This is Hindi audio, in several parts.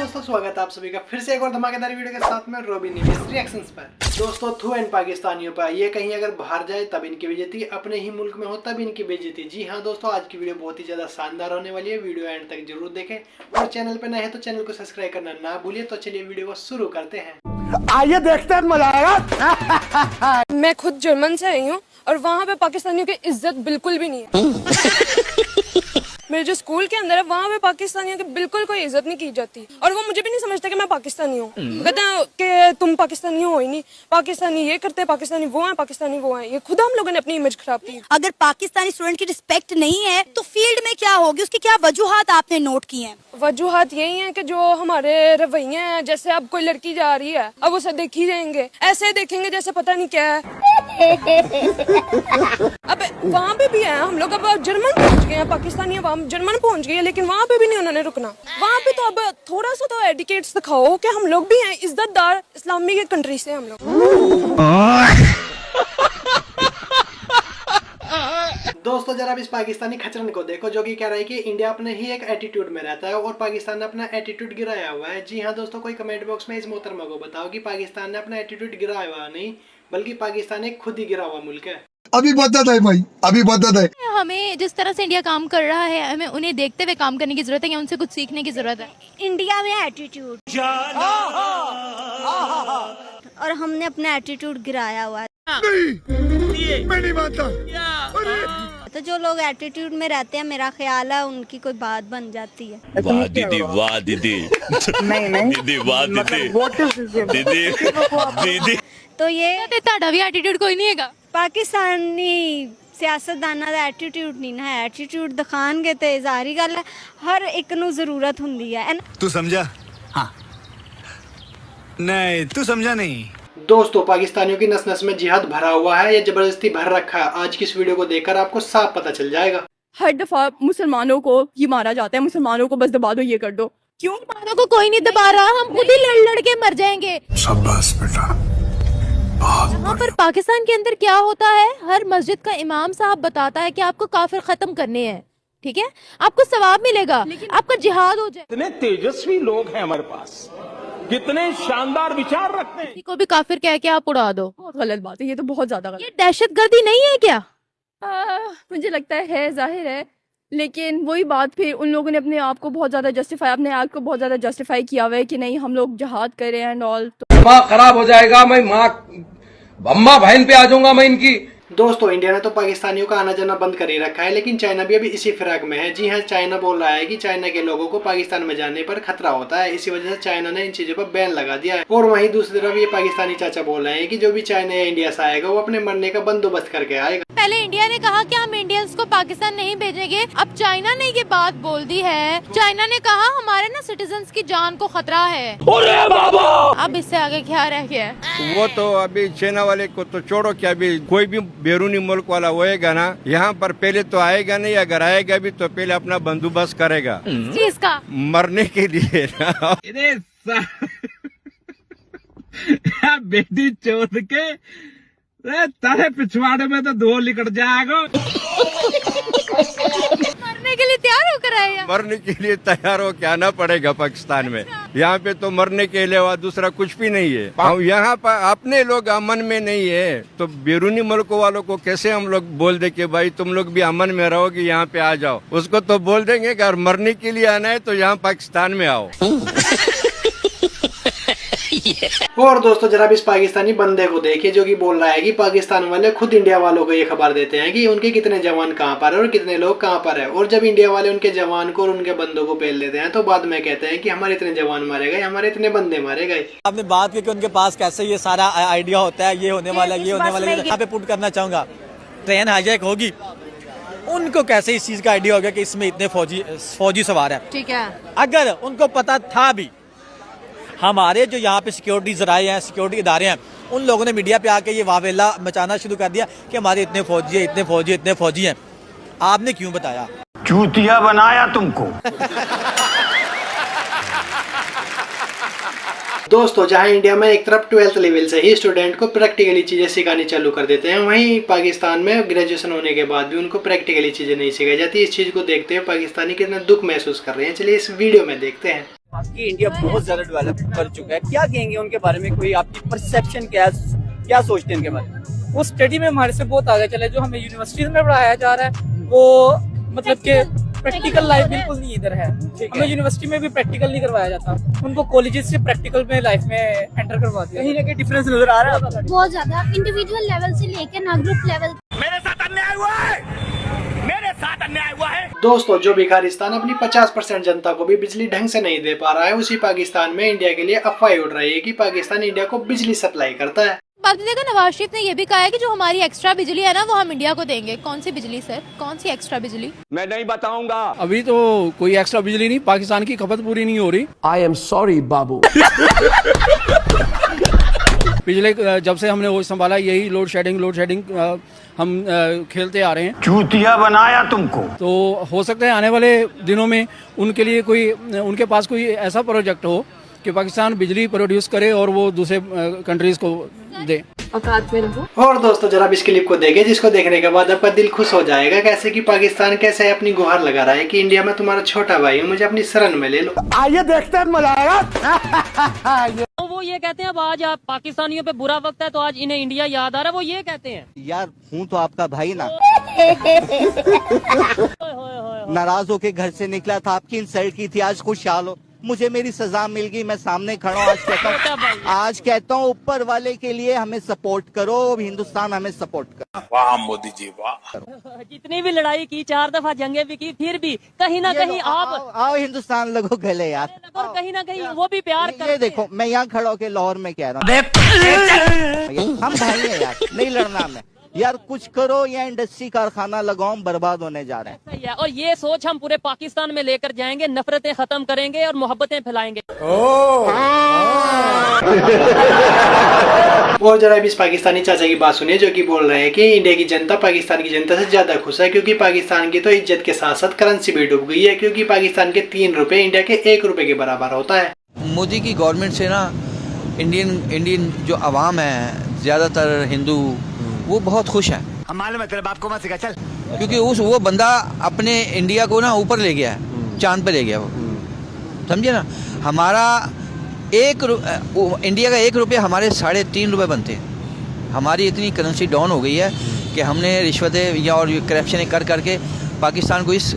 दोस्तों स्वागत है आप सभी का फिर से एक और धमाकेदार वीडियो के साथ में रोबिन निवेश रिएक्शंस पर। दोस्तों थू एंड पाकिस्तानियों पर ये कहीं अगर बाहर जाए तब इनकी बेइज्जती, अपने ही मुल्क में हो तब इनकी बेइज्जती। जी हाँ दोस्तों, आज की वीडियो बहुत ही ज्यादा शानदार होने वाली है, वीडियो एंड तक जरूर देखें और चैनल पर नए हैं तो चैनल को सब्सक्राइब करना ना भूलिए। तो चलिए वीडियो को शुरू करते हैं, आइए देखते हैं, मजा आएगा। मैं खुद जर्मन से आई हूँ और वहाँ पे पाकिस्तानियों की इज्जत बिल्कुल भी नहीं है। मेरे जो स्कूल के अंदर है वहाँ पे पाकिस्तानियों की बिल्कुल कोई इज्जत नहीं की जाती और वो मुझे भी नहीं समझता कि मैं पाकिस्तानी हूँ। कहते हैं कि तुम पाकिस्तानी हो ही नहीं, पाकिस्तानी ये करते हैं, पाकिस्तानी वो है, पाकिस्तानी वो है। ये खुद हम लोगों ने अपनी इमेज खराब की। अगर पाकिस्तानी स्टूडेंट की रिस्पेक्ट नहीं है तो फील्ड में क्या होगी, उसकी क्या वजूहात आपने नोट की हैं? वजूहात यही है कि जो हमारे रवैये हैं, जैसे अब कोई लड़की जा रही है अब उसे देखी जाएंगे, ऐसे देखेंगे जैसे पता नहीं क्या है। अब वहाँ पे भी है, हम लोग अब जर्मन पहुँच गए हैं, पाकिस्तानी अब जर्मन पहुँच गए हैं, लेकिन वहाँ पे भी नहीं उन्होंने रुकना। वहाँ पे तो अब थोड़ा सा तो एटिकेट्स दिखाओ कि हम लोग भी हैं इज्जतदार इस्लामी के कंट्री से हम लोग। दोस्तों जरा इस पाकिस्तानी खचरन को देखो जो कि कह रहा है कि इंडिया अपने ही एक एटीट्यूड में रहता है और पाकिस्तान ने अपना एटीट्यूड गिराया हुआ है। जी हाँ दोस्तों, कोई कमेंट बॉक्स में इस मोहतरमा को बताओ कि पाकिस्तान ने अपना एटीट्यूड गिराया हुआ नहीं, बल्कि पाकिस्तान एक खुद ही गिरा हुआ मुल्क है। अभी बदत है भाई, अभी बदत है। हमें जिस तरह से इंडिया काम कर रहा है, हमें उन्हें देखते हुए काम करने की जरूरत है या उनसे कुछ सीखने की जरूरत है। इंडिया में एटीट्यूड और हमने अपना एटीट्यूड गिराया हुआ है। मैं नहीं मानता। तो जो लोग एटीट्यूड में रहते हैं, मेरा ख्याल है उनकी कोई बात बन जाती है। वाह दीदी, वाह दीदी, दीदी वाह दीदी, दीदी। तो ये ਤੁਹਾਡਾ ਵੀ एटीट्यूड कोई नहीं हैगा। पाकिस्तानी सियासतदाना दा एटीट्यूड नहीं ना है, एटीट्यूड दिखाणगे ते ज़ाहिरी गल है हर एक नू जरूरत हुंदी है। तू समझा? हाँ नहीं, तू समझा नहीं। दोस्तों पाकिस्तानियों की नस नस में जिहाद भरा हुआ है या जबरदस्ती भर रखा है, आज की इस वीडियो को देखकर आपको साफ पता चल जाएगा। हर दफा मुसलमानों को ये मारा जाता है, मुसलमानों को बस दबा दो, ये कर दो। क्यों मुसलमानों को कोई नहीं दबा रहा, हम खुद ही लड़ लड़ के मर जाएंगे। शाबाश बेटा। यहाँ पर पाकिस्तान के अंदर क्या होता है, हर मस्जिद का इमाम साहब बताता है कि आपको काफिर खत्म करने हैं, ठीक है, आपको सवाब मिलेगा, आपका जिहाद हो जाए। कितने तेजस्वी लोग हैं हमारे पास, कितने शानदार विचार रखते हैं। किसी को भी काफिर कह के आप उड़ा दो, बहुत गलत बात है, ये तो बहुत ज्यादा गलत। ये दहशतगर्दी नहीं है क्या? मुझे लगता है जाहिर है, लेकिन वही बात फिर उन लोगों ने अपने आप को बहुत ज्यादा जस्टिफाई, अपने आप को बहुत ज्यादा जस्टिफाई किया हुआ है कि नहीं हम लोग जिहाद कर रहे हैं एंड ऑल। दिमाग खराब हो जाएगा, मैं माँ अम्मा बहन पे आ जाऊंगा मैं इनकी। दोस्तों इंडिया ने तो पाकिस्तानियों का आना जाना बंद कर ही रखा है, लेकिन चाइना भी अभी इसी फिराक में है। जी हाँ, चाइना बोल रहा है कि चाइना के लोगों को पाकिस्तान में जाने पर खतरा होता है, इसी वजह से चाइना ने इन चीजों पर बैन लगा दिया है। और वहीं दूसरी तरफ ये पाकिस्तानी चाचा बोल रहे हैं कि जो भी चाइना या इंडिया से आएगा वो अपने मरने का बंदोबस्त करके आएगा। पहले इंडिया ने कहा कि हम इंडियंस को पाकिस्तान नहीं भेजेंगे, अब चाइना ने ये बात बोल दी है। चाइना ने कहा हमारे ना सिटीजन्स की जान को खतरा है। अब इससे आगे क्या रह गया है? वो तो अभी चाइना वाले को तो छोड़ो, क्या अभी कोई भी बैरूनी मुल्क वाला होएगा ना, यहाँ पर पहले तो आएगा नहीं, अगर आएगा भी तो पहले अपना बंदोबस्त करेगा चीज का मरने के लिए ना। बेटी चोद के तारे पिछवाड़े में तो धो निकल जाएगा। मरने के लिए तैयार होकर आएगा। मरने के लिए तैयार हो के आना पड़ेगा पाकिस्तान में। यहाँ पे तो मरने के अलावा दूसरा कुछ भी नहीं है। यहाँ पर अपने लोग अमन में नहीं है तो बैरूनी मुल्कों वालों को कैसे हम लोग बोल दे कि भाई तुम लोग भी अमन में रहोगे, यहाँ पे आ जाओ। उसको तो बोल देंगे कि अगर मरने के लिए आना है तो यहाँ पाकिस्तान में आओ। और दोस्तों जरा इस पाकिस्तानी बंदे को देखिए जो कि बोल रहा है कि पाकिस्तान वाले खुद इंडिया वालों को ये खबर देते हैं कि उनके कितने जवान कहां पर है और कितने लोग कहां पर है, और जब इंडिया वाले उनके जवान को और उनके बंदों को पेल देते हैं तो बाद में कहते हैं कि हमारे इतने जवान मारे गए, हमारे इतने बंदे मारे गए। आपने बात की कि उनके पास कैसे ये सारा आइडिया होता है, ये होने वाला है, ये होने वाला है। यहाँ पे पुट करना चाहूंगा, ट्रेन हाईजैक होगी, उनको कैसे इस चीज का आइडिया हो गया कि इसमें इतने फौजी सवार है, ठीक है। अगर उनको पता था भी, हमारे जो यहाँ पे सिक्योरिटी जराए हैं, सिक्योरिटी इदारे हैं, उन लोगों ने मीडिया पे आके ये वावेला मचाना शुरू कर दिया कि हमारे इतने फौजी है, इतने फौजी, इतने फौजी हैं। आपने क्यों बताया? चूतिया बनाया तुमको। दोस्तों जहां इंडिया में एक तरफ 12th लेवल से ही स्टूडेंट को प्रैक्टिकली चीजें सिखानी चालू कर देते हैं, वहीं पाकिस्तान में ग्रेजुएशन होने के बाद भी उनको प्रैक्टिकली चीजें नहीं सिखाई जाती। इस चीज को देखते हुए पाकिस्तानी कितना दुख महसूस कर रहे हैं, चलिए इस वीडियो में देखते हैं। कि इंडिया बहुत ज्यादा डेवलप कर चुका है, क्या कहेंगे उनके बारे में? कोई आपकी परसेप्शन क्या सोचते हैं उनके बारे में? वो स्टडी में हमारे से बहुत आगे चले। जो हमें यूनिवर्सिटीज में पढ़ाया जा रहा है वो मतलब कि प्रैक्टिकल लाइफ बिल्कुल नहीं इधर है। हमें यूनिवर्सिटी में भी प्रैक्टिकल नहीं करवाया जाता, उनको कॉलेजेस से प्रैक्टिकल में लाइफ में एंटर करवा दिया। कहीं ना कहीं डिफरेंस नजर आ रहा है बहुत ज्यादा इंडिविजुअल लेवल से लेकर ना ग्रुप लेवल। मेरे साथ अन्याय हुआ है, मेरे साथ अन्याय हुआ है। दोस्तों जो भिखारिस्तान अपनी 50% जनता को भी बिजली ढंग से नहीं दे पा रहा है, उसी पाकिस्तान में इंडिया के लिए अफवाह उड़ रही है कि पाकिस्तान इंडिया को बिजली सप्लाई करता है। बाकी देखो नवाज शरीफ ने ये भी कहा है कि जो हमारी एक्स्ट्रा बिजली है ना वो हम इंडिया को देंगे। कौन सी बिजली सर, कौन सी एक्स्ट्रा बिजली? मैं नहीं बताऊंगा। अभी तो कोई एक्स्ट्रा बिजली नहीं, पाकिस्तान की खपत पूरी नहीं हो रही। आई एम सॉरी बाबू। पिछले जब से हमने वो संभाला यही लोड शेडिंग हम खेलते आ रहे हैं। चूतिया बनाया तुमको। तो हो सकता है आने वाले दिनों में उनके लिए कोई, उनके पास कोई ऐसा प्रोजेक्ट हो कि पाकिस्तान बिजली प्रोड्यूस करे और वो दूसरे कंट्रीज को दे। औकात में रहो। और दोस्तों जरा इस क्लिप को देखें, जिसको देखने के बाद आपका दिल खुश हो जाएगा। कैसे कि पाकिस्तान कैसे अपनी गुहार लगा रहा है कि इंडिया में तुम्हारा छोटा भाई हूँ, मुझे अपनी शरण में ले लो। आइए देखते हैं, मजा आएगा। तो वो ये कहते हैं अब आज आप पाकिस्तानियों पे बुरा वक्त है तो आज इन्हें इंडिया याद आ रहा है, वो ये कहते हैं। यार हूँ तो आपका भाई ना। नाराज होके घर से निकला था, आपकी इंसल्ट की थी, आज खुशहाल हो। मुझे मेरी सजा मिल गई, मैं सामने खड़ा हूँ। आज कहता हूँ ऊपर वाले के लिए हमें सपोर्ट करो, हिंदुस्तान हमें सपोर्ट करो। वाह मोदी जी वाह। जितनी भी लड़ाई की, 4 दफा जंगे भी की, फिर भी कहीं ना कहीं आप आओ हिंदुस्तान लगो गले यार। और कहीं ना कहीं वो भी प्यार ये देखो मैं यहाँ खड़ा होके लाहौर में कह रहा हूँ, हम भाई हैं यार, नहीं लड़ना हमें यार। कुछ करो या इंडस्ट्री कारखाना लगाओ, बर्बाद होने जा रहे हैं। सही है, और ये सोच हम पूरे पाकिस्तान में लेकर जाएंगे, नफरतें खत्म करेंगे और मोहब्बतें फैलाएंगे। और जरा इस पाकिस्तानी चाचा की बात सुनिए, जो कि बोल रहे हैं कि इंडिया की जनता पाकिस्तान की जनता से ज्यादा खुश है, क्योंकि पाकिस्तान की तो इज्जत के साथ साथ करेंसी भी डूब गई है, क्योंकि पाकिस्तान के 3 रुपए इंडिया के 1 रुपए के बराबर होता है। मोदी की गवर्नमेंट से ना इंडियन जो अवाम है, ज्यादातर हिंदू, वो बहुत खुश है। हमारे मतलब आपको मत सिखा चल। क्योंकि वो बंदा अपने इंडिया को ना ऊपर ले गया है, चांद पे ले गया वो, समझे ना। हमारा इंडिया का 1 रुपया हमारे 3.5 रुपये बनते हैं। हमारी इतनी करेंसी डाउन हो गई है कि हमने रिश्वतें या और करप्शन कर करके पाकिस्तान को इस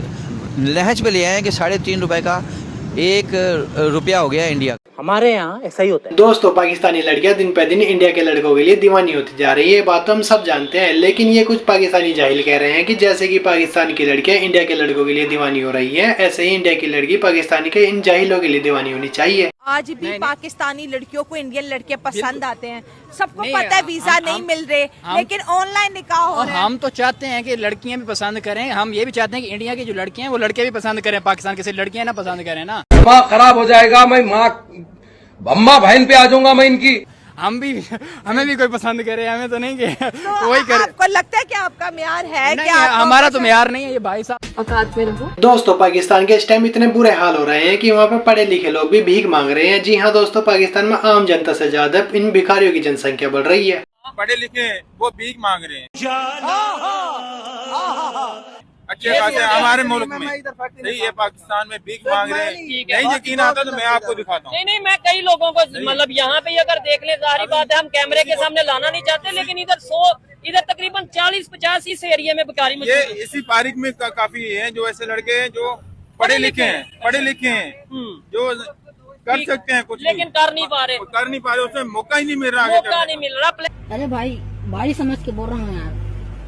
लहज पे ले आए हैं कि 3.5 रुपये का 1 रुपया हो गया इंडिया। हमारे यहाँ ऐसा ही होता है। दोस्तों पाकिस्तानी लड़कियां दिन पे दिन इंडिया के लड़कों के लिए दीवानी होती जा रही है, बात तो हम सब जानते हैं। लेकिन ये कुछ पाकिस्तानी जाहिल कह रहे हैं कि जैसे कि पाकिस्तान की लड़कियां इंडिया के लड़कों के लिए दीवानी हो रही है, ऐसे ही इंडिया की लड़की पाकिस्तानी के इन जाहिलों के लिए दीवानी होनी चाहिए। आज भी पाकिस्तानी लड़कियों को इंडियन लड़के पसंद आते हैं। सबको पता है वीजा नहीं मिल रहे, लेकिन ऑनलाइन निकाह हो रहा है। हम तो चाहते हैं कि लड़कियां भी पसंद करें, हम ये भी चाहते हैं कि इंडिया की जो लड़कियां हैं वो लड़के भी पसंद करें, पाकिस्तान के सिर्फ लड़कियां ना पसंद करें ना। दिमाग खराब हो जाएगा, मैं अम्मा बहन पे आ जाऊंगा मैं इनकी। हमें भी कोई पसंद करे, हमें तो नहीं तो वही करे। आपको लगता है कि आपका म्यार है? नहीं, हमारा तो म्यार नहीं है ये भाई साहब। औकात में रहो। दोस्तों पाकिस्तान के इस टाइम इतने बुरे हाल हो रहे हैं कि वहाँ पे पढ़े लिखे लोग भी भीख मांग रहे हैं। जी हाँ दोस्तों, पाकिस्तान में आम जनता से ज्यादा इन भिखारियों की जनसंख्या बढ़ रही है। पढ़े लिखे वो भीख मांग रहे हैं अच्छे खासे हमारे मुल्क में। नहीं, ये पाकिस्तान में भीख मांग रहे हैं। नहीं यकीन आता तो मैं आपको दिखाता हूँ। नहीं, मैं कई लोगों को मतलब यहाँ पे अगर देख ले, जाहिर बात है हम कैमरे के सामने लाना नहीं चाहते, लेकिन इधर तकरीबन 40-50 इस एरिया में भिखारी ये इसी तारीख में काफी है जो ऐसे लड़के हैं जो पढ़े लिखे हैं जो कर सकते हैं कुछ, लेकिन कर नहीं पा रहे, उसमें मौका ही नहीं मिल रहा। अरे भाई समझ के बोल रहा हूँ यार,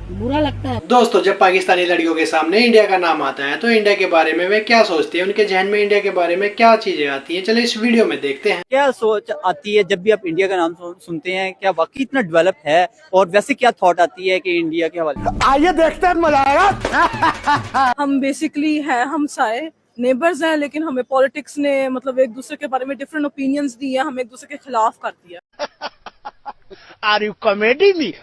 बुरा लगता है। दोस्तों जब पाकिस्तानी लड़कियों के सामने इंडिया का नाम आता है तो इंडिया के बारे में वे क्या सोचती है, उनके जहन में इंडिया के बारे में क्या चीजें आती हैं, चलो इस वीडियो में देखते हैं। क्या सोच आती है जब भी आप इंडिया का नाम सुनते हैं? क्या वाकई इतना डेवलप है? और वैसे क्या थॉट आती है कि इंडिया के हवाले? आइए देखते हैं, मजा आएगा। हम बेसिकली है हम सारे नेबर्स हैं, लेकिन हमें पॉलिटिक्स ने मतलब एक दूसरे के बारे में डिफरेंट ओपिनियंस दी है, हमें एक दूसरे के खिलाफ कर दिया। Are you comedy me?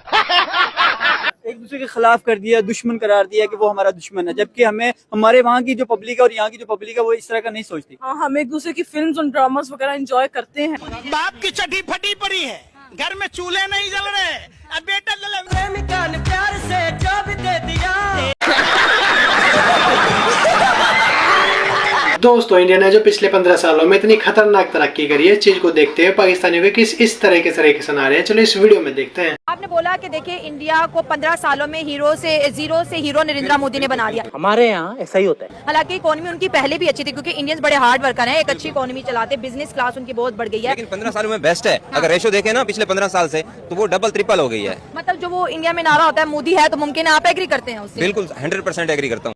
एक दूसरे के खिलाफ कर दिया, दुश्मन करार दिया कि वो हमारा दुश्मन है, जबकि हमें हमारे वहाँ की जो पब्लिक है और यहाँ की जो पब्लिक है वो इस तरह का नहीं सोचती। हाँ, हम एक दूसरे की फिल्म्स और ड्रामास वगैरह एंजॉय करते हैं। बाप की चड्डी फटी पड़ी है, घर में चूल्हे नहीं जल रहे, अब बेटा प्यार से जो भी दे दिया। दोस्तों इंडिया ने जो पिछले 15 सालों में इतनी खतरनाक तरक्की करी है, इस चीज को देखते हुए पाकिस्तानियों के किस इस तरह के रिएक्शन आ रहे हैं, चलो इस वीडियो में देखते हैं। आपने बोला कि देखिए इंडिया को 15 सालों में जीरो से हीरो नरेंद्र मोदी ने बना दिया। हमारे यहाँ ऐसा ही होता है। हालांकि इकोनॉमी उनकी पहले भी अच्छी थी, क्योंकि इंडियंस बड़े हार्ड वर्कर हैं, एक अच्छी इकोनॉमी चलाते, बिजनेस क्लास उनकी बहुत बढ़ गई है। लेकिन 15 सालों में बेस्ट है। अगर रेशो देखें ना पिछले 15 साल से, तो वो डबल ट्रिपल हो गई है। मतलब जो वो इंडिया में नारा होता है मोदी है तो मुमकिन है, आप एग्री करते हैं उससे? बिल्कुल 100% एग्री करता हूँ,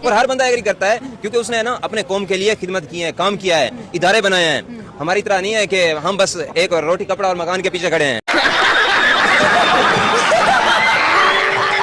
और हर बंदा एग्री करता है, क्योंकि उसने ना अपने कौम के लिए खिदमत की है, काम किया है, इदारे बनाए हैं। हमारी तरह नहीं है कि हम बस एक रोटी कपड़ा और मकान के पीछे खड़े हैं।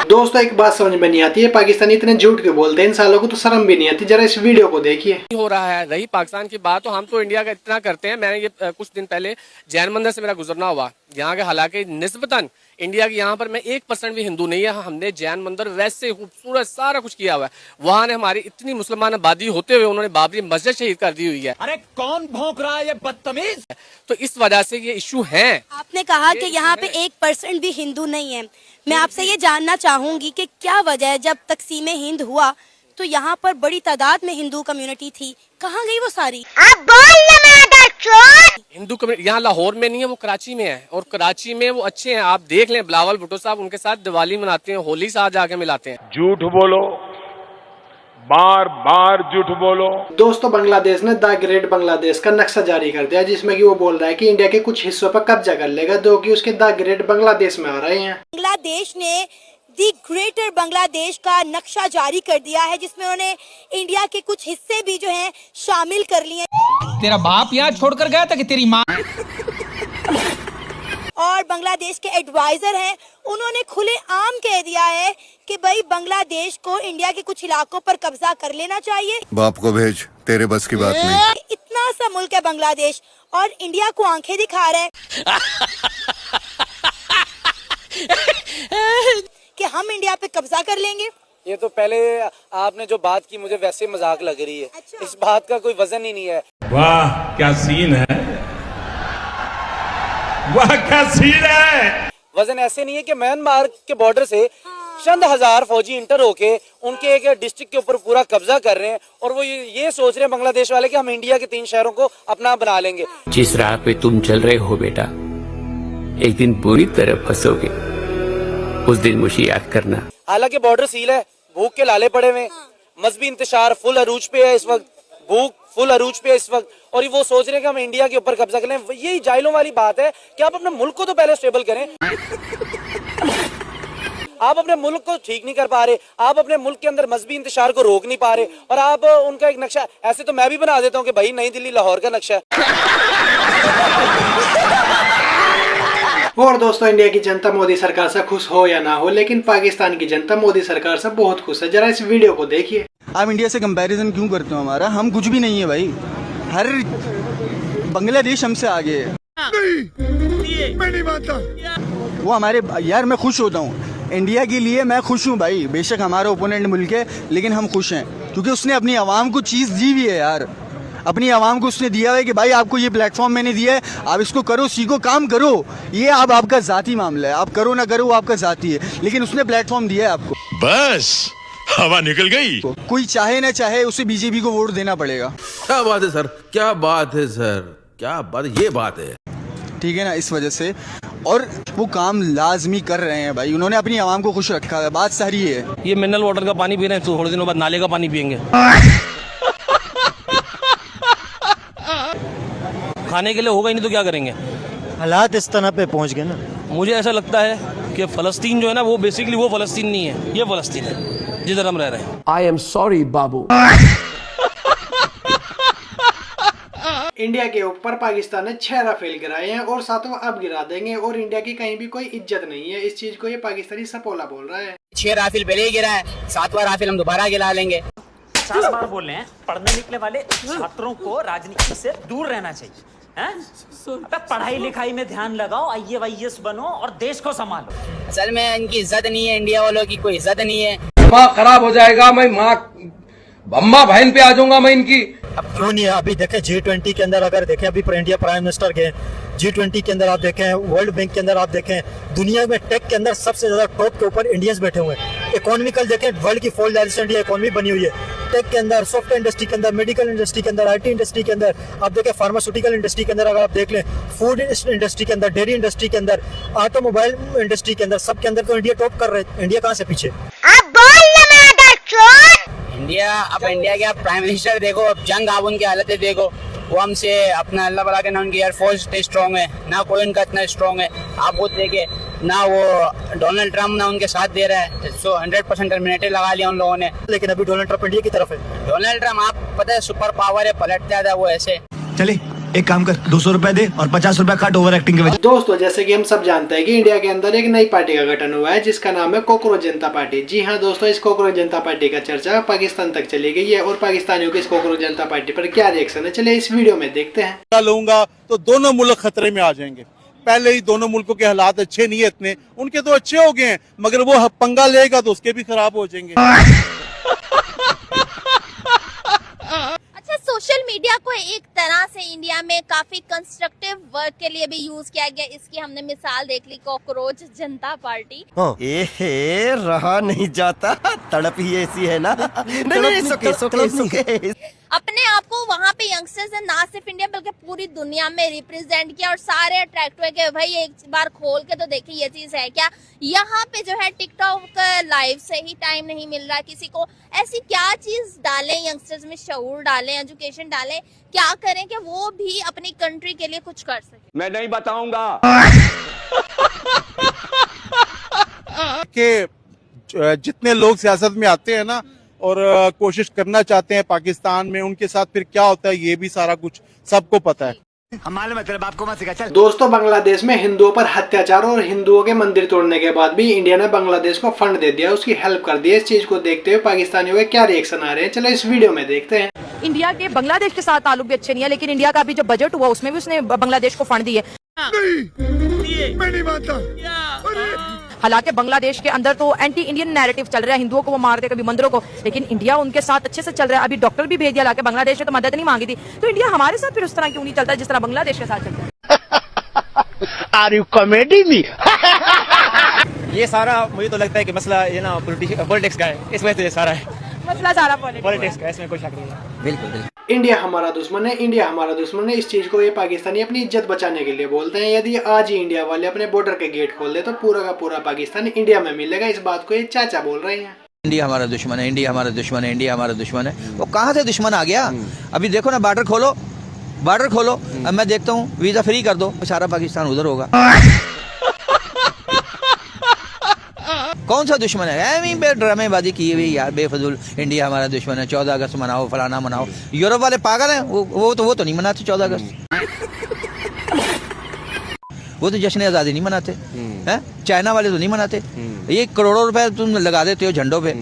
दोस्तों एक बात समझ में नहीं आती है, पाकिस्तानी इतने झूठ क्यों बोलते हैं, इन सालों को तो शर्म भी नहीं आती। जरा इस वीडियो को देखिए। हो रहा है, रही पाकिस्तान की बात, तो हम तो इंडिया का इतना करते हैं। मैंने ये कुछ दिन पहले जैन मंदिर से मेरा गुजरना हुआ, यहाँ के हालांकि निस्बतन इंडिया के यहाँ पर मैं 1% भी हिंदू नहीं है। हमने जैन मंदिर वैसे खूबसूरत सारा कुछ किया हुआ है। वहाँ ने हमारी इतनी मुसलमान आबादी होते हुए उन्होंने बाबरी मस्जिद शहीद कर दी हुई है। अरे कौन भौंक रहा है ये बदतमीज? तो इस वजह से ये इशू है। आपने कहा कि यहाँ पे 1% भी हिंदू नहीं है। मैं आपसे ये जानना चाहूंगी कि क्या वजह है, जब तकसीम हिंद हुआ तो यहाँ पर बड़ी तादाद में हिंदू कम्युनिटी थी, कहाँ गई वो सारी? आप बोल हिंदू कम्युनिटी यहाँ लाहौर में नहीं है, वो कराची में है, और कराची में वो अच्छे हैं। आप देख लें बिलावल भुट्टो साहब उनके साथ दिवाली मनाते हैं, होली साथ जाके मिलाते हैं। झूठ बोलो, बार बार झूठ बोलो। दोस्तों बांग्लादेश ने द ग्रेट बांग्लादेश का नक्शा जारी कर दिया, जिसमें कि वो बोल रहा है कि इंडिया के कुछ हिस्सों पर कब्जा कर लेगा, जो कि उसके द ग्रेट बांग्लादेश में आ रहे हैं। बांग्लादेश ने दी ग्रेटर बांग्लादेश का नक्शा जारी कर दिया है, जिसमें उन्होंने इंडिया के कुछ हिस्से भी जो हैं शामिल कर लिए। तेरा बाप यहाँ छोड़कर गया था कि तेरी माँ? और बांग्लादेश के एडवाइजर हैं, उन्होंने खुले आम कह दिया है कि भाई बांग्लादेश को इंडिया के कुछ इलाकों पर कब्जा कर लेना चाहिए। बाप को भेज, तेरे बस की बात नहीं। इतना सा मुल्क है बांग्लादेश और इंडिया को आंखें दिखा रहा है कि हम इंडिया पे कब्जा कर लेंगे। ये तो पहले आपने जो बात की मुझे वैसे मजाक लग रही है। अच्छा। इस बात का कोई वजन ही नहीं है। वाह क्या सीन है, वाह क्या सीन है। वजन ऐसे नहीं है कि म्यांमार के बॉर्डर से चंद हजार फौजी इंटर होके उनके एक डिस्ट्रिक्ट के ऊपर पूरा कब्जा कर रहे हैं, और वो ये सोच रहे हैं बांग्लादेश वाले कि हम इंडिया के 3 शहरों को अपना बना लेंगे। जिस राह पे तुम चल रहे हो बेटा, एक दिन बुरी तरह फंसोगे, उस दिन मुझे याद करना। हालांकि बॉर्डर सील है, भूख के लाले पड़े हुए, मजहबी इंतशार फुल अरूज पे है इस वक्त, भूख फुल अरूज पे है इस वक्त, और वो सोच रहे हैं कि हम इंडिया के ऊपर कब्जा कर लें। यही जाहिलों वाली बात है कि आप अपने मुल्क को तो पहले स्टेबल करें। आप अपने मुल्क को ठीक नहीं कर पा रहे, आप अपने मुल्क के अंदर मजहबी इंतशार को रोक नहीं पा रहे, और आप उनका एक नक्शा ऐसे तो मैं भी बना देता हूँ कि भाई नई दिल्ली लाहौर का नक्शा है। और दोस्तों इंडिया की जनता मोदी सरकार से खुश हो या ना हो, लेकिन पाकिस्तान की जनता मोदी सरकार से बहुत खुश है। जरा इस वीडियो को देखिए। आप इंडिया से कंपैरिजन क्यों करते हो? हमारा हम कुछ भी नहीं है भाई, हर बांग्लादेश हमसे आगे है। नहीं, मैं नहीं मानता। वो हमारे यार, मैं खुश होता हूँ इंडिया के लिए, मैं खुश हूँ भाई। बेशक हमारा ओपोनेंट मुल्क है, लेकिन हम खुश हैं क्योंकि उसने अपनी आवाम को चीज़ दी हुई है यार। अपनी आवाम को उसने दिया है कि भाई आपको ये प्लेटफॉर्म मैंने दिया है, आप इसको करो, सीखो, काम करो। ये अब आपका जाती मामला है, आप करो ना करो वो आपका जाती है, लेकिन उसने प्लेटफॉर्म दिया है आपको। बस हवा निकल गई। कोई चाहे ना चाहे उसे बीजेपी को वोट देना पड़ेगा। क्या बात है सर, क्या बात है सर, क्या बात, ये बात है, ठीक है ना। इस वजह से और वो काम लाजमी कर रहे हैं भाई, उन्होंने अपनी आवाम को खुश रखा है, बात सारी है। ये मिनरल वाटर का पानी पी रहे हैं, थोड़े दिनों बाद नाले का पानी पियेंगे। खाने के लिए होगा ही नहीं तो क्या करेंगे? हालात इस तरह पे पहुंच गए ना। मुझे ऐसा लगता है कि फलस्तीन जो है ना, वो बेसिकली वो फलस्तीन नहीं है, ये फलस्तीन है जिधर हम रह रहे हैं। I am sorry Babu. India के ऊपर पाकिस्तान ने 6 राफेल गिराए हैं और 7वां अब गिरा देंगे, और इंडिया की कहीं भी कोई इज्जत नहीं है। इस चीज को ये पाकिस्तानी सपोला बोल रहा है। 6 राफेल पहले ही गिरा है, 7वां राफेल हम दोबारा गिरा लेंगे। 50 बार बोल रहे हैं, पढ़ने निकले वाले छात्रों को राजनीति से दूर रहना चाहिए। पढ़ाई लिखाई में ध्यान लगाओ, IAS बनो और देश को संभालो। असल में इनकी इज्जत नहीं है, इंडिया वालों की कोई इज्जत नहीं है। दिमाग खराब हो जाएगा, मैं माँ अम्मा बहन पे आ जाऊंगा मैं इनकी। अब क्यों नहीं है? अभी देखें G20 के अंदर, अगर देखें अभी इंडिया प्राइम मिनिस्टर गए G20 के अंदर, आप देखें वर्ल्ड बैंक के अंदर, आप देखें दुनिया में टेक के अंदर सबसे ज्यादा टॉप के ऊपर इंडियंस बैठे हुए हैं। इकोनॉमिकल देखें, वर्ल्ड की 4th लार्जेस्ट इंडिया इकोनॉमी बनी हुई है। टेक के अंदर, सॉफ्टवेयर इंडस्ट्री के अंदर, मेडिकल इंडस्ट्री के अंदर, आईटी इंडस्ट्री के अंदर, आप देखें फार्मास्यूटिकल इंडस्ट्री के अंदर, अगर आप देख लें फूड इंडस्ट्री के अंदर, डेयरी इंडस्ट्री के अंदर, ऑटोमोबाइल इंडस्ट्री के अंदर, सब के अंदर तो इंडिया टॉप कर रहे हैं। इंडिया कहाँ से पीछे? इंडिया, अब इंडिया के आप प्राइम मिनिस्टर देखो, अब जंग आप उनकी हालतें देखो, वो हमसे अपना अल्लाह भला के ना उनकी एयरफोर्स इतनी स्ट्रॉन्ग है, ना कोई उनका इतना स्ट्रॉन्ग है। आप वो देखे ना वो डोनाल्ड ट्रम्प ना उनके साथ दे रहा है, सो 100% टर्मिनेटर लगा लिया उन लोगों ने। लेकिन अभी डोनाल्ड ट्रम्प इंडिया की तरफ है। डोनाल्ड ट्रम्प आप पता है सुपर पावर है, पलटता था वो ऐसे। चले एक काम कर, 200 रुपए दे और 50 रुपए काट ओवर एक्टिंग के वजह। दोस्तों जैसे कि हम सब जानते हैं कि इंडिया के अंदर एक नई पार्टी का गठन हुआ है जिसका नाम है कॉकरोच जनता पार्टी। जी हाँ दोस्तों, इस कॉकरोच जनता पार्टी का चर्चा पाकिस्तान तक चली गई है और पाकिस्तानियों के इस कॉकरोच जनता पार्टी पर क्या रिएक्शन है, चलिए इस वीडियो में देखते हैं। लूंगा तो दोनों मुल्क खतरे में आ जाएंगे। पहले ही दोनों मुल्कों के हालात अच्छे नहीं है इतने, उनके तो अच्छे हो गए हैं, मगर वो पंगा लेगा तो उसके भी खराब हो जाएंगे। अच्छा, सोशल मीडिया को एक तरह से इंडिया में काफी कंस्ट्रक्टिव वर्क के लिए भी यूज किया गया। इसकी हमने मिसाल देख ली, कॉकरोच जनता पार्टी। रहा नहीं जाता, तड़प ही ऐसी है ना। नहीं, अपने आप को वहाँ पे यंगस्टर्स ने ना सिर्फ इंडिया बल्कि पूरी दुनिया में रिप्रेजेंट किया और सारे अट्रैक्ट हुए कि भाई एक बार खोल के तो देखिए ये चीज है क्या। यहाँ पे जो है टिकटॉक लाइव से ही टाइम नहीं मिल रहा किसी को, ऐसी क्या चीज डालें यंगस्टर्स में, शऊर डालें, एजुकेशन डालें, क्या करें कि वो भी अपनी कंट्री के लिए कुछ कर सके। मैं नहीं बताऊंगा कि जितने लोग सियासत में आते हैं ना और कोशिश करना चाहते हैं पाकिस्तान में, उनके साथ फिर क्या होता है ये भी सारा कुछ सबको पता है। दोस्तों बांग्लादेश में हिंदुओं पर अत्याचार और हिंदुओं के मंदिर तोड़ने के बाद भी इंडिया ने बांग्लादेश को फंड दे दिया, उसकी हेल्प कर दी। इस चीज को देखते हुए पाकिस्तानियों के क्या रिएक्शन आ रहे हैं, चलो इस वीडियो में देखते हैं। इंडिया के बांग्लादेश के साथ ताल्लुक भी अच्छे नहीं है, लेकिन इंडिया का भी जो बजट हुआ उसमें भी उसने बांग्लादेश को फंड दिए। मैं नहीं मानता। हालांकि बांग्लादेश के अंदर तो एंटी इंडियन नैरेटिव चल रहा है, हिंदुओं को वो मारते कभी मंदिरों को, लेकिन इंडिया उनके साथ अच्छे से चल रहा है। अभी डॉक्टर भी भेज दिया, हालांकि बांग्लादेश ने तो मदद नहीं मांगी थी, तो इंडिया हमारे साथ फिर उस तरह क्यों नहीं चलता जिस तरह बांग्लादेश के साथ चलता है। Are you comedy me? ये सारा मुझे तो लगता है कि मसला ये ना पॉलिटिक्स का है, इस वजह से ये सारा है मसला, सारा पॉलिटिक्स का, इसमें कोई शक नहीं है। बिल्कुल इंडिया हमारा दुश्मन है, इंडिया हमारा दुश्मन है, इस चीज को ये पाकिस्तानी अपनी इज्जत बचाने के लिए बोलते हैं। यदि आज ही इंडिया वाले अपने बॉर्डर के गेट खोल दे तो पूरा का पूरा पाकिस्तान इंडिया में मिलेगा, इस बात को ये चाचा बोल रहे हैं। इंडिया हमारा दुश्मन है, इंडिया हमारा दुश्मन है, इंडिया हमारा दुश्मन है। वो कहाँ से दुश्मन आ गया? अभी देखो ना, बॉर्डर खोलो, अब मैं देखता हूँ वीजा फ्री कर दो, सारा पाकिस्तान उधर होगा। कौन सा दुश्मन है? ड्रामेबाजी की हुई यार, बेफजूल। इंडिया हमारा दुश्मन है, 14 अगस्त मनाओ, फलाना मनाओ। यूरोप वाले पागल हैं, वो तो नहीं मनाते 14 अगस्त। वो तो जश्न आज़ादी नहीं मनाते हैं। चाइना वाले तो नहीं मनाते। ये करोड़ों रुपए तुम लगा देते हो झंडों पे।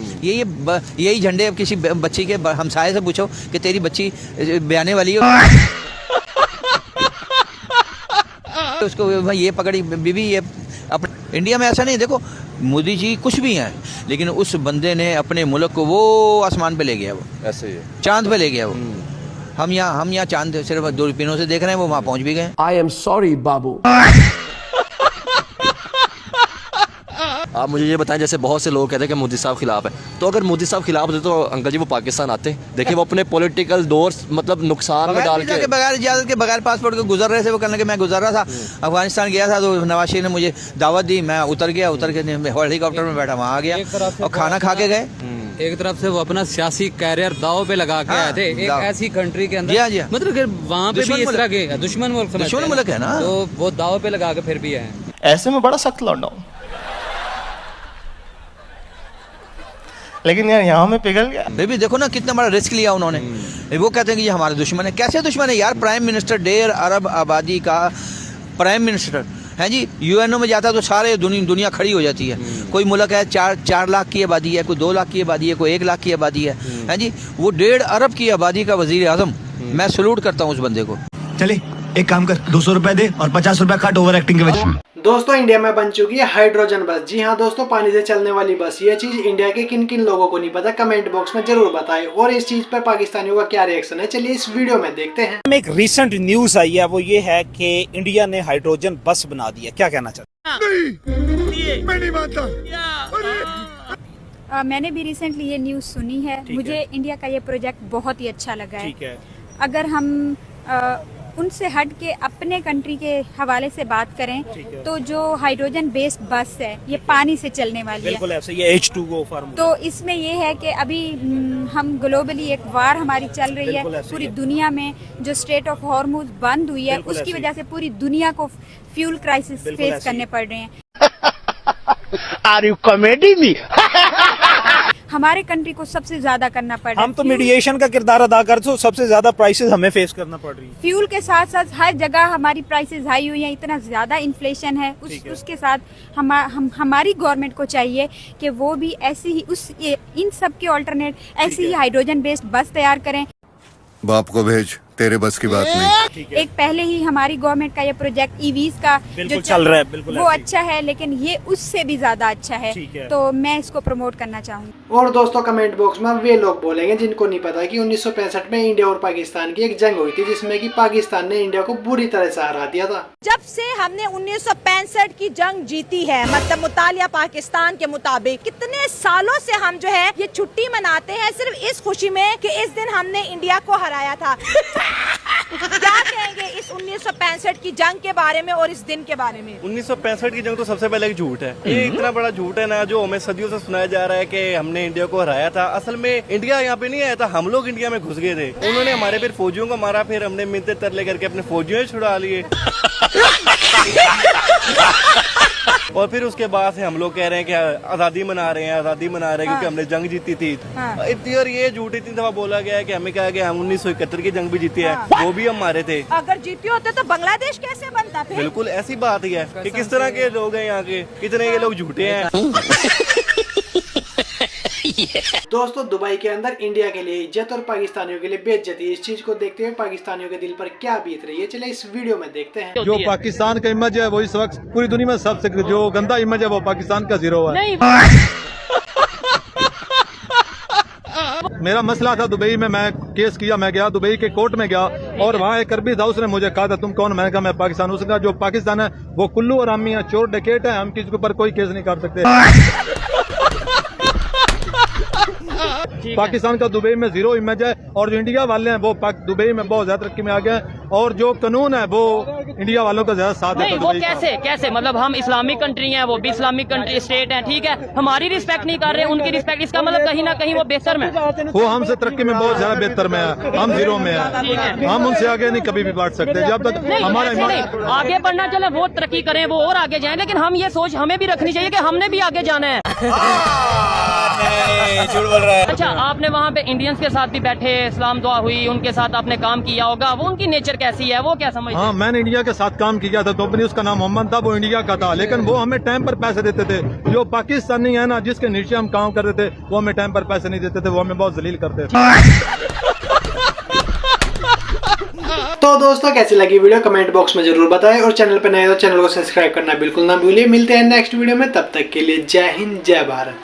यही झंडे अब किसी बच्ची के हमसाये से पूछो कि तेरी बच्ची ब्याने वाली हो, उसको भाई ये पकड़ी बीबी, ये अपने इंडिया में ऐसा नहीं। देखो मोदी जी कुछ भी हैं, लेकिन उस बंदे ने अपने मुल्क को वो आसमान पे ले गया, वो ऐसे ही चांद पे ले गया वो। हम यहाँ चांद सिर्फ दूरबीनों से देख रहे हैं, वो वहाँ पहुँच भी गए। आई एम सॉरी बाबू। आप मुझे ये बताएं, जैसे बहुत से लोग कहते हैं कि मोदी साहब खिलाफ है, तो अगर मोदी साहब खिलाफ होते तो अंकल जी वो पाकिस्तान आते? देखिए वो अपने पॉलिटिकल डोर्स मतलब नुकसान में डाल के बगैर इजाजत के, बगैर पासपोर्ट के गुजर रहे थे। वो कहने के मैं गुजर रहा था, अफगानिस्तान गया था, तो नवाज शरीफ ने मुझे दावत दी, मैं उतर के हेलीकॉप्टर में बैठा, वहाँ आ गया और खाना खा के गए। एक तरफ से वो अपना सियासी कैरियर दाव पे लगा के आए थे एक ऐसी कंट्री के अंदर, मतलब कि वहाँ पे भी इस तरह के दुश्मन मुल्क है ना, तो वो दाव पे लगा के फिर भी आए। ऐसे में बड़ा सख्त लौंडा हूं, लेकिन यार यहाँ में पिघल गया। बेबी देखो ना कितना बड़ा रिस्क लिया उन्होंने। वो कहते हैं कि ये हमारे दुश्मन है। कैसे दुश्मन है यार? प्राइम मिनिस्टर 1.5 अरब आबादी का प्राइम मिनिस्टर है जी। यूएनओ में जाता है तो सारे दुनिया खड़ी हो जाती है। कोई मुल्क है 4 लाख की आबादी है, कोई 2 लाख की आबादी है, कोई 1 लाख की आबादी है जी। वो 1.5 अरब की आबादी का वजीर आजम, मैं सलूट करता हूँ उस बंदे को। चले एक काम कर, 200 रुपए दे और 50 रुपए काट ओवर एक्टिंग के वजह। दोस्तों इंडिया में बन चुकी है हाइड्रोजन बस। जी हाँ दोस्तों, पानी से चलने वाली बस। ये चीज इंडिया के किन किन लोगों को नहीं पता, कमेंट बॉक्स में जरूर बताएं। और इस चीज पर पाकिस्तानियों का क्या रिएक्शन है, चलिए इस वीडियो में देखते हैं। एक रिसेंट न्यूज आई है, वो ये है कि इंडिया ने हाइड्रोजन बस बना दी है। क्या कहना चाहते हैं? नहीं, मैं नहीं मानता। मैंने भी रिसेंटली ये न्यूज़ सुनी है। मुझे इंडिया का ये प्रोजेक्ट बहुत ही अच्छा लगा है। ठीक है। अगर हम उनसे हट के अपने कंट्री के हवाले से बात करें तो जो हाइड्रोजन बेस्ड बस है ये पानी से चलने वाली है। बिल्कुल ऐसे, ये H2O फार्मूला। तो इसमें ये है कि अभी हम ग्लोबली एक वार हमारी चल रही है पूरी दुनिया में। जो स्ट्रेट ऑफ हॉर्मुज बंद हुई है उसकी वजह से पूरी दुनिया को फ्यूल क्राइसिस फेस करने पड़ रहे हैं। Are you comedy me? हमारे कंट्री को सबसे ज्यादा करना पड़ रहा है। हम तो मीडिएशन का किरदार अदा कर, तो सबसे ज्यादा प्राइसेस हमें फेस करना पड़ रही है। फ्यूल के साथ साथ हर जगह हमारी प्राइसेस हाई हुई हैं, इतना ज्यादा इन्फ्लेशन है। उसके साथ हमारी गवर्नमेंट को चाहिए कि वो भी ऐसी ही इन सब के ऑल्टरनेट ऐसी ही हाइड्रोजन बेस्ड बस तैयार करें। बाप को भेज, तेरे बस की बात नहीं। एक पहले ही हमारी गवर्नमेंट का ये प्रोजेक्ट ईवीज का जो चल रहा है, बिल्कुल वो अच्छा है, लेकिन ये उससे भी ज्यादा अच्छा है। तो मैं इसको प्रमोट करना चाहूँगी। और दोस्तों कमेंट बॉक्स में वे लोग बोलेंगे जिनको नहीं पता कि 1965 में इंडिया और पाकिस्तान की एक जंग हुई थी जिसमें कि पाकिस्तान ने इंडिया को बुरी तरह से हरा दिया था। जब से हमने 1965 की जंग जीती है, मतलब मुतालिया पाकिस्तान के मुताबिक, कितने सालों से हम जो है ये छुट्टी मनाते हैं सिर्फ इस खुशी में कि इस दिन हमने इंडिया को हराया था। क्या कहेंगे इस 1965 की जंग के बारे में और इस दिन के बारे में? 1965 की जंग तो सबसे पहले एक झूठ है। ये इतना बड़ा झूठ है ना, जो हमें सदियों से सुनाया जा रहा है कि हमने इंडिया को हराया था। असल में इंडिया यहाँ पे नहीं आया था, हम लोग इंडिया में घुस गए थे। उन्होंने हमारे फिर फौजियों को मारा, फिर हमने मिलते तरले करके अपने फौजियों छुड़ा लिए। और फिर उसके बाद से हम लोग कह रहे हैं कि आजादी मना रहे हैं क्योंकि हमने जंग जीती थी। इतनी और ये झूठ इतनी दफा बोला गया है कि हमें कहा गया हम 1971 की जंग भी जीती है, वो भी हम मारे थे। अगर जीते होते तो बांग्लादेश कैसे बनता फिर? बिल्कुल ऐसी बात ही है कि किस तरह के लोग हैं यहाँ के, कितने ये लोग झूठे हैं। दोस्तों दुबई के अंदर इंडिया के लिए इज्जत और पाकिस्तानियों के लिए बेइज्जती, इस चीज को देखते हुए पाकिस्तानियों के दिल पर क्या बीत रही है, चले इस वीडियो में देखते हैं। जो पाकिस्तान का इमेज है वो इस वक्त पूरी दुनिया में सबसे जो गंदा इमेज है वो पाकिस्तान का जीरो है। मेरा मसला था दुबई में, मैं केस किया, मैं गया दुबई के कोर्ट में गया और वहाँ एक अरबी था, उसने मुझे कहा था तुम कौन? मैंने कहा मैं पाकिस्तान। उसने कहा जो पाकिस्तान है वो कुल्लू और आमी है, चोर डकैत है, हम किसी के ऊपर कोई केस नहीं कर सकते। पाकिस्तान का दुबई में जीरो इमेज है और जो इंडिया वाले हैं वो दुबई में बहुत ज्यादा तरक्की में आ गए हैं और जो कानून है वो इंडिया वालों का ज्यादा साथ नहीं। वो कैसे मतलब हम इस्लामिक कंट्री हैं, वो भी इस्लामिक कंट्री स्टेट है, ठीक है, हमारी रिस्पेक्ट नहीं कर रहे, उनकी रिस्पेक्ट, इसका मतलब कहीं ना कहीं वो बेहतर में, वो हमसे तरक्की में बहुत ज्यादा बेहतर में है, हम जीरो में है। हम उनसे आगे नहीं कभी भी बढ़ सकते जब तक हमारे आगे बढ़ना चले, वो तरक्की करें, वो और आगे जाए, लेकिन हम ये सोच हमें भी रखनी चाहिए कि हमने भी आगे जाना है। झूठ बोल रहा है। अच्छा, आपने वहाँ पे इंडियंस के साथ भी बैठे, इस्लाम दुआ हुई, उनके साथ आपने काम किया होगा, वो उनकी नेचर कैसी है, वो क्या समझते हैं? हाँ, मैंने इंडिया के साथ काम किया था, कंपनी उसका नाम मोहम्मद था, वो इंडिया का था, लेकिन वो हमें टाइम पर पैसे देते थे। जो पाकिस्तानी है ना, जिसके नीचे हम काम करते थे, वो हमें टाइम पर पैसे नहीं देते थे, वो हमें बहुत जलील करते थे। तो दोस्तों कैसी लगी वीडियो कमेंट बॉक्स में जरूर बताएं और चैनल पर नए हो तो चैनल को सब्सक्राइब करना बिल्कुल ना भूलिए। मिलते हैं नेक्स्ट वीडियो में, तब तक के लिए जय हिंद जय भारत।